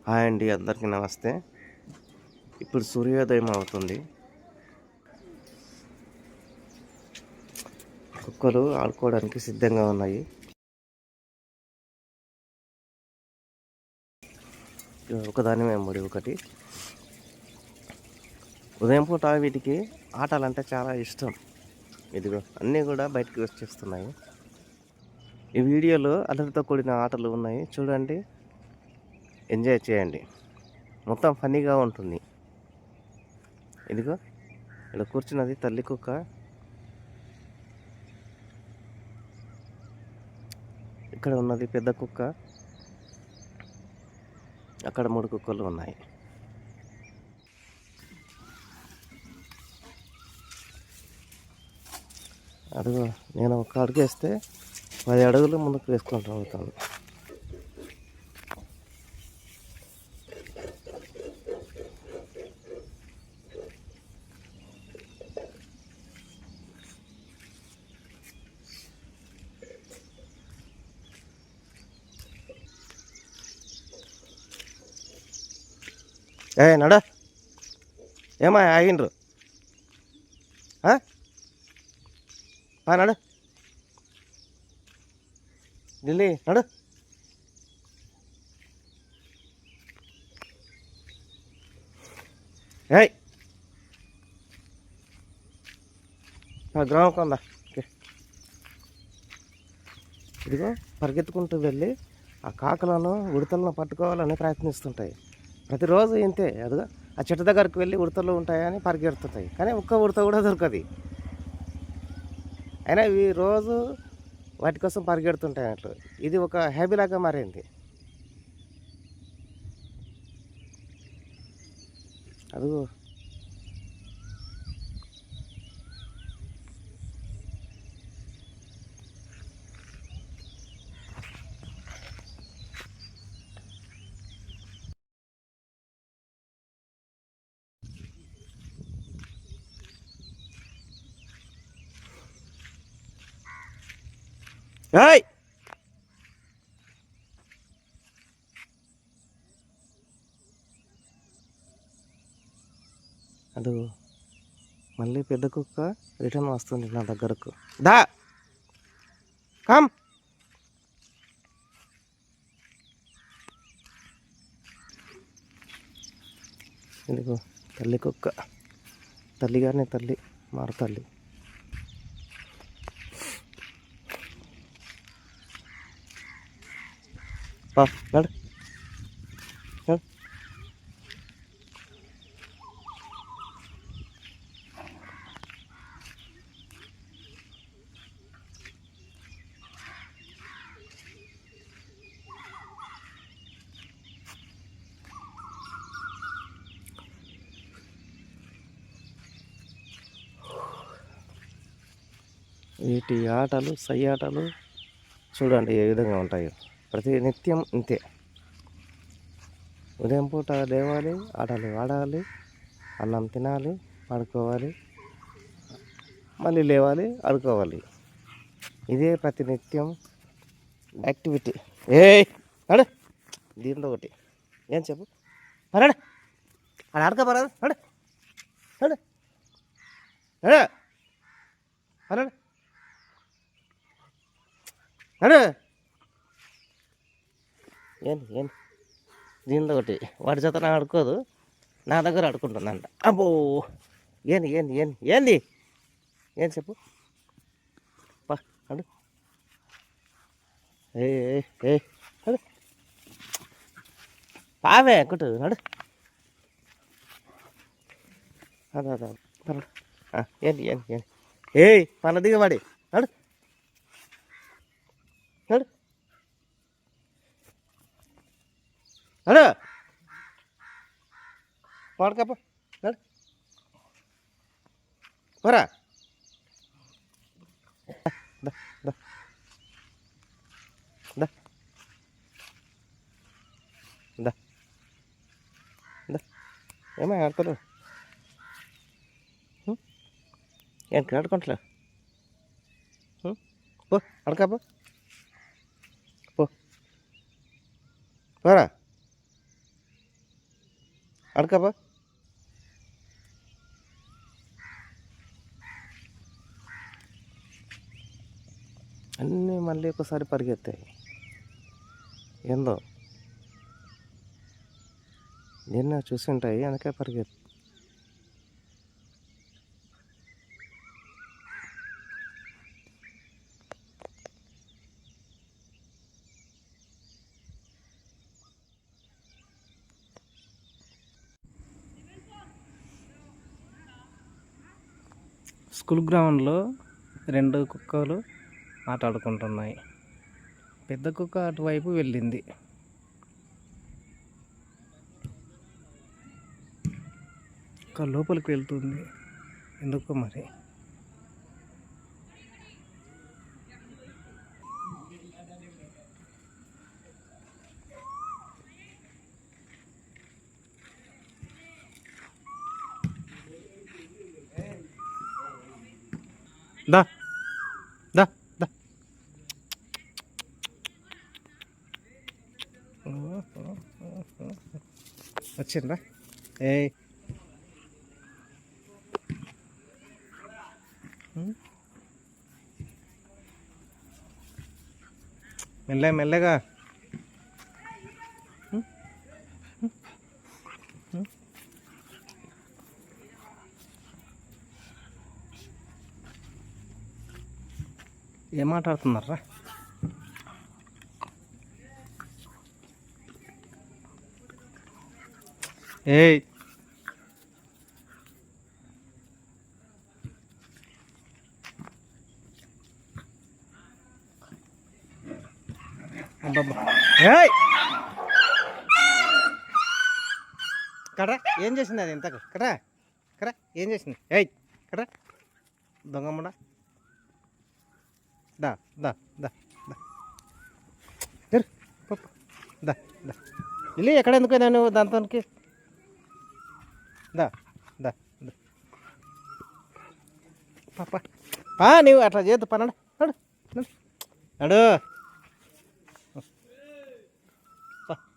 Hi అండి, అందరికీ నమస్తే. ఇప్పుడు సూర్యోదయం అవుతుంది. కుక్కలు ఆడుకోవడానికి సిద్ధంగా ఉన్నాయి. ఒకదాని వెంబడి ఒకటి. ఉదయం పూట వీటికి ఆటలంటే చాలా ఇష్టం. ఇదిగో అన్నీ కూడా బయటికి వచ్చేస్తున్నాయి. ఈ వీడియోలో అల్లరితో కూడిన ఆటలు ఉన్నాయి, చూడండి, ఎంజాయ్ చేయండి. మొత్తం ఫన్నీగా ఉంటుంది. ఇదిగో ఇక్కడ కూర్చున్నది తల్లి కుక్క. ఇక్కడ ఉన్నది పెద్ద కుక్క. అక్కడ 3 కుక్కలు ఉన్నాయి. అదిగో నేను ఒక అడుగు వేస్తే 10 అడుగులు ముందుకు వేసుకుంటూ అవుతాను. నడ ఏమా ఆగిండ్రు? నడు ఢిల్లీ నడు. గ్రౌండ్ కొందా. ఇదిగో పరిగెత్తుకుంటూ వెళ్ళి ఆ కాకులను ఉడతలను పట్టుకోవాలని ప్రయత్నిస్తుంటాయి. ప్రతిరోజు ఇంతే. అదిగో ఆ చెట్టు దగ్గరికి వెళ్ళి ఉడతలు ఉంటాయని పరిగెడుతుంటాయి, కానీ ఒక్క ఉడత కూడా దొరకదు. అయినా ఇవి రోజు వాటి కోసం పరిగెడుతుంటాయి అట్లు. ఇది ఒక హ్యాబీలాగా మారింది. అదిగో అదిగో మళ్ళీ పెద్ద కుక్క రిటర్న్ వస్తుంది నా దగ్గరకు. దా కమ్. ఇదిగో తల్లి కుక్క, తల్లిగానే తల్లి, మారు తల్లి. నడు. వీటి ఆటలు, ఆటలు చూడండి ఏ విధంగా ఉంటాయో. ప్రతి నిత్యం ఇంతే. ఉదయం పూట లేవాలి, ఆటలు ఆడాలి, అన్నం తినాలి, పడుకోవాలి, మళ్ళీ లేవాలి, ఆడుకోవాలి. ఇదే ప్రతి నిత్యం యాక్టివిటీ. నడు దీంట్లో ఒకటి. ఏం చెప్పు? నడు అది ఆడుకోపరాదు. నడు నడు నడు నడు నడు. ఏంటి ఏంటి దీనిలో ఒకటి. వాడి చేత ఆడుకోదు, నా దగ్గర ఆడుకుంటుందంట. అబ్బో ఏంది ఏంది ఏంది ఏంది ఏం చెప్పు? నడు. నడు పావే కుటు. నడు. అదే ఏంటి ఏంటి ఏంటి పన దిగబడి. నడు నడు నడు వాడుకప్ప. నడు పోరా. ఏమో ఆడుకోలేదు. ఏంటి ఆడుకుంటలే? పో అడకాపో. పో పోరా. అడకబా. అన్నీ మళ్ళీ ఒకసారి పరిగెత్తాయి. ఏందో ఎన్నో చూసి ఉంటాయి, అందుకే పరిగెత్తి. స్కూల్ గ్రౌండ్లో 2 కుక్కలు ఆట ఆడుకుంటున్నాయి. పెద్ద కుక్క అటువైపు వెళ్ళింది. ఒక లోపలికి వెళ్తుంది ఎందుకో మరి. దా దా దా. వచ్చిందా? ఏయ్ మెల్లగా. ఏం మాట్లాడుతున్నారా? ఏయ్ అబ్బబ్బా. ఏయ్ కట్రా, ఏం చేసింది అది ఇంతకు? కట్రా కట్రా, ఏం చేసింది? ఏయ్ కట్రా, దొంగమ్మ. దా దా దా దా దా దా. ఇల్లు ఎక్కడ ఎందుకు నువ్వు దాంతోనికి? దా దా దా పాప పా, నువ్వు అట్లా చేద్దు పా. నడు నడు నడు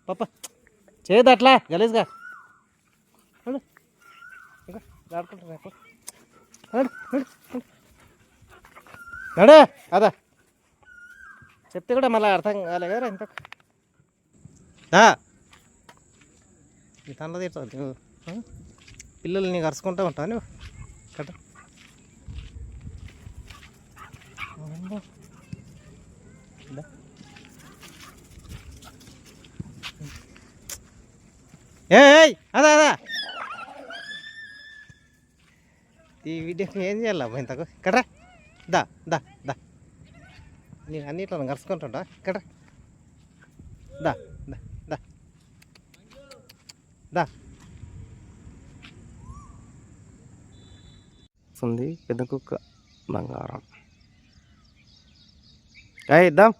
పాప, చేయదు అట్లా గలీజ్గా. నడు ఇంకా ఆడుకుంటున్నా. నడు నడు నడు. అదా చెప్తే కూడా మళ్ళీ అర్థం కాలే కదా ఇంత. నీ తనలో తీర్చాలి నువ్వు. పిల్లలు నీకు అరుచుకుంటూ ఉంటావు నువ్వు. కట్ట ఏయ్ అదా అదా. ఈ వీడియోకి ఏం చేయాలమ్మా ఇంతకు? కట్రా దా దా దా. నీకు అన్నిట్లో కరుచుకుంటుంటా. కట్రా దా దా దా దా. పెద్ద కుక్క బంగారం. ఇద్దాం.